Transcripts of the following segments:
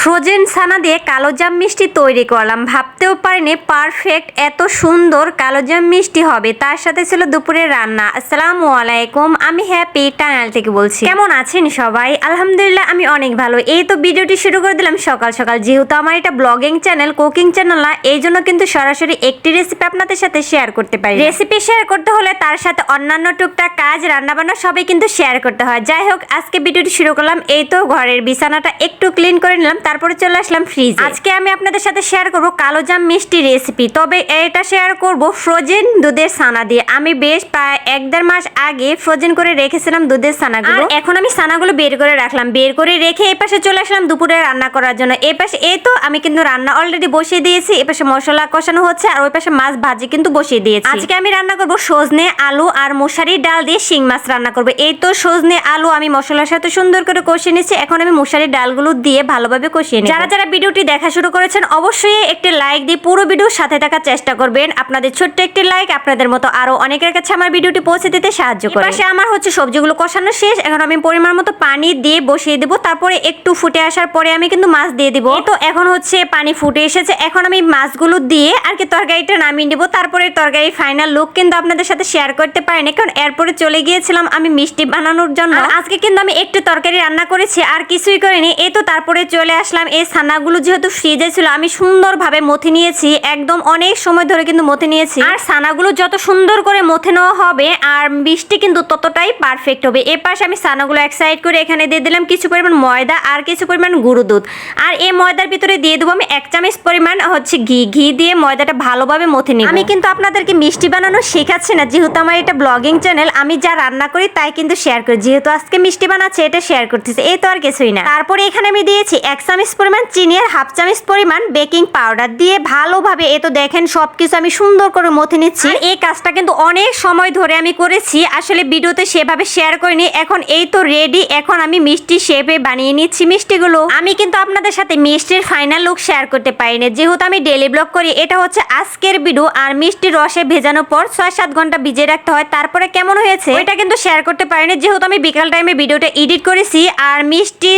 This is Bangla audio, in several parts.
ফ্রোজেন ছানা দিয়ে কালোজাম মিষ্টি তৈরি করলাম, ভাবতেও পারিনি পারফেক্ট এত সুন্দর কালোজাম মিষ্টি হবে। তার সাথে ছিল দুপুরের রান্না। আসসালামু আলাইকুম, আমি হ্যাপি টানেল থেকে বলছি। কেমন আছেন সবাই? আলহামদুলিল্লাহ আমি অনেক ভালো। এই তো ভিডিওটি শুরু করে দিলাম সকাল সকাল। যেহেতু আমার এটা ব্লগিং চ্যানেল, কুকিং চ্যানেল না, এই জন্য কিন্তু সরাসরি একটি রেসিপি আপনাদের সাথে শেয়ার করতে পারি। রেসিপি শেয়ার করতে হলে তার সাথে অন্যান্য টুকটাক কাজ, রান্নাবান্না সবই কিন্তু শেয়ার করতে হয়। যাই হোক, আজকে ভিডিওটি শুরু করলাম। এই তো ঘরের বিছানাটা একটু ক্লিন করে নিলাম, তারপরে চলে আসলাম ফ্রিজে। আজকে আমি আপনাদের সাথে শেয়ার করব কালোজাম মিষ্টি রেসিপি। তবে এটা শেয়ার করব ফ্রোজেন দুধের ছানা দিয়ে। আমি বেশ প্রায় 1-1.5 মাস আগে ফ্রোজেন করে রেখেছিলাম দুধের ছানাগুলো। এখন আমি ছানাগুলো বের করে রাখলাম, বের করে রেখে এই পাশে চলে আসলাম দুপুরে রান্না করার জন্য। এই পাশে এই তো আমি কিন্তু রান্না অলরেডি বসিয়ে দিয়েছি। এই পাশে মশলা কষানো হচ্ছে আর ওই পাশে মাছ ভাজি কিন্তু বসিয়ে দিয়েছি। আজকে আমি রান্না করব সজনে, আলু আর মশারির ডাল দিয়ে শিং মাছ রান্না করব। এই তো সজনে, আলু আমি মশলার সাথে সুন্দর করে কষিয়ে নিচ্ছি। এখন আমি মশারির ডালগুলো দিয়ে ভালোভাবে কষিয়ে নিই। যারা যারা ভিডিওটি দেখা শুরু করেছেন অবশ্যই একটি লাইক দিয়ে পুরো ভিডিওর সাথে থাকার চেষ্টা করবেন। আপনাদের ছোট্ট একটি লাইক আপনাদের মতো আরো অনেকের কাছে আমার ভিডিওটি পৌঁছে দিতে সাহায্য করে। পাশে আমার হচ্ছে সবজিগুলো কষানো শেষ। এখন আমি পরিমাণ মতো পানি দিয়ে বসিয়ে দেব। তারপরে একটু ফুটে আসার পরে আমি কিন্তু মাছ দিয়ে দিব। তো এখন হচ্ছে পানি ফুটে এসেছে। এখন আমি মাছগুলো দিয়ে আর কি তরকারিটা নামিয়ে নেব। তারপরে তরকারির ফাইনাল লুক কিন্তু আপনাদের সাথে শেয়ার করতে পারিনি, কারণ এরপরে চলে গিয়েছিলাম আমি মিষ্টি বানানোর জন্য। আজকে কিন্তু আমি একটু তরকারি রান্না করেছি, আর কিছুই করিনি। এই তো তারপরে চলে আসলাম। এই ছানাগুলো যেহেতু ফ্রিজে ছিল আমি সুন্দরভাবে মথে নিয়েছি, একদম অনেক সময় ধরে কিন্তু মথে নিয়েছি। আর ছানাগুলো যত সুন্দর করে মথে নেওয়া হবে আর মিষ্টি কিন্তু ততটাই পারফেক্ট হবে। এর পাশে আমি ছানাগুলো এক সাইড করে এখানে দিয়ে দিলাম কিছু পরিমাণ ময়দা আর কিছু পরিমাণ গুঁড়ো দুধ। আর এই ময়দার ভিতরে দিয়ে দেবো আমি 1 চামচ পরিমাণ হচ্ছে ঘি। ঘি দিয়ে ময়দাটা ভালোভাবে মথে নিব। আমি কিন্তু আপনাদেরকে মিষ্টি বানানো শেখাচ্ছি না, যেহেতু আমার এটা ব্লগিং চ্যানেল, আমি যা রান্না করি তাই কিন্তু শেয়ার করি। যেহেতু আজকে মিষ্টি বানাচ্ছে এটা শেয়ার করতেছি, এই তো আর কিছুই না। তারপরে এখানে আমি দিয়েছি 1 চামচ পরিমাণ চিনি আর 1/2 চামচ পরিমাণ বেকিং পাউডার দিয়ে ভালোভাবে এই তো দেখেন সবকিছু আমি সুন্দর করে মথে নিচ্ছি। এই কাজটা কিন্তু অনেক সময় ধরে আমি করেছি, আসলে ভিডিওতে সেভাবে শেয়ার করিনি। এখন এই তো রেডি। এখন আমি মিষ্টি শেপে বানিয়ে নিচ্ছি মিষ্টিগুলো। আমি কিন্তু আপনাদের সাথে মিষ্টির ফাইনাল লুক শেয়ার করতে পারিনি, যেহেতু আমি ডেইলি ব্লগ করি। এটা হচ্ছে আজকের ভিডিও। আর মিষ্টি রসে ভেজানোর পর 6-7 ঘন্টা ভিজিয়ে রাখতে হয়, তারপরে কেমন হয়েছে এটা কিন্তু শেয়ার করতে পারিনি, যেহেতু আমি বিকাল টাইমে ভিডিওটা এডিট করেছি। আর মিষ্টি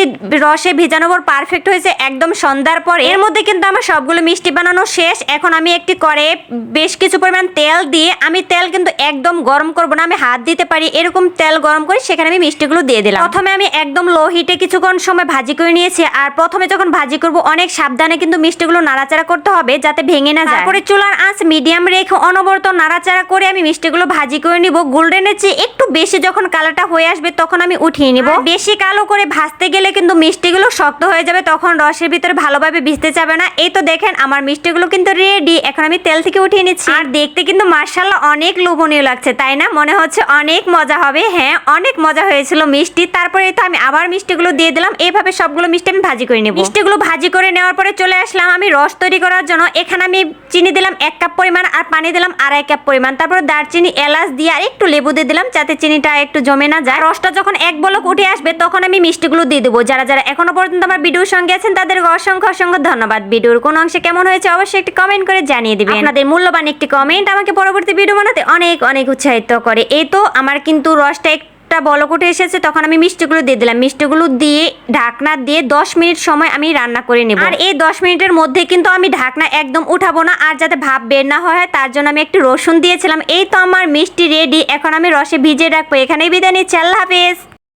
রসে ভেজানোর পর পারফেক্ট হয়েছে একদম সন্ধ্যার পরে। এর মধ্যে কিন্তু আমার সবগুলো মিষ্টি বানানো শেষ। এখন আমি একটি কড়াইয়ে বেশ কিছু পরিমাণ তেল দিয়ে, আমি তেল কিন্তু একদম গরম করব না, আমি হাত দিতে পারি এরকম তেল গরম করে সেখানে আমি মিষ্টিগুলো দিয়ে দিলাম। প্রথমে আমি একদম লো হিটে কিছুক্ষণ সময় ভাজি করে নিয়েছি। আর প্রথমে যখন ভাজি করব অনেক সাবধানে কিন্তু মিষ্টিগুলো নাড়াচাড়া করতে হবে যাতে ভেঙে না যায়। তারপরে চুলার আঁচ মিডিয়াম রেখে অনবরত নাড়াচাড়া করে আমি মিষ্টিগুলো ভাজি করে নিব। গোল্ডেনের চেয়ে একটু বেশি যখন কালারটা হয়ে আসবে তখন আমি উঠিয়ে নিব। বেশি কালো করে ভাজতে গেলে কিন্তু মিষ্টিগুলো শক্ত হয়ে যাবে, তখন রসের ভিতরে ভালোভাবে ভিজতে যাবে না। এই তো দেখেন আমার মিষ্টিগুলো কিন্তু রেডি। এখন আমি তেল থেকে উঠিয়ে নিচ্ছি। আর দেখতে কিন্তু মাশাআল্লাহ অনেক লোভনীয় লাগছে, তাই না? মনে হচ্ছে অনেক মজা হবে। হ্যাঁ, অনেক মজা হয়েছিল মিষ্টি। তারপরে তো আমি আবার মিষ্টিগুলো দিয়ে দিলাম। এইভাবে সবগুলো মিষ্টি আমি ভাজি করে নেব। মিষ্টিগুলো ভাজি করে নেওয়ার পরে চলে আসলাম আমি রস তৈরি করার জন্য। এখানে আমি চিনি দিলাম 1 কাপ পরিমাণ আর পানি দিলাম 2.5 কাপ পরিমাণ। তারপরে দারচিনি, এলাচ দিয়ে আর একটু লেবু দিয়ে দিলাম যাতে চিনিটা একটু জমে না যায়। রসটা যখন এক বলক উঠে আসবে তখন আমি মিষ্টিগুলো দিয়ে দেবো। যারা যারা এখনো পর্যন্ত আমার ভিডিওর সঙ্গে আছেন তাদের অসংখ্য অসংখ্য ধন্যবাদ। ভিডিওর কোন অংশে কেমন হয়েছে অবশ্যই একটি কমেন্ট করে জানিয়ে দিবেন। আপনাদের মূল্যবান একটি কমেন্ট আমাকে পরবর্তী ভিডিও বানাতে অনেক অনেক উৎসাহিত করে। এই তো আমার কিন্তু রসটা একটা বলক উঠে এসেছে, তখন আমি মিষ্টিগুলো দিয়ে দিলাম। মিষ্টিগুলো দিয়ে ঢাকনা দিয়ে 10 মিনিট সময় আমি রান্না করে নেব। আর এই 10 মিনিটের মধ্যে কিন্তু আমি ঢাকনা একদম উঠাবো না, আর যাতে ভাপ বের না হয় তার জন্য আমি একটু রসুন দিয়েছিলাম। এই তো আমার মিষ্টি রেডি। এখন আমি রসে ভিজিয়ে রাখবো। এখানেই বিদায় নিচ্ছি। আল্লাহ হাফেজ।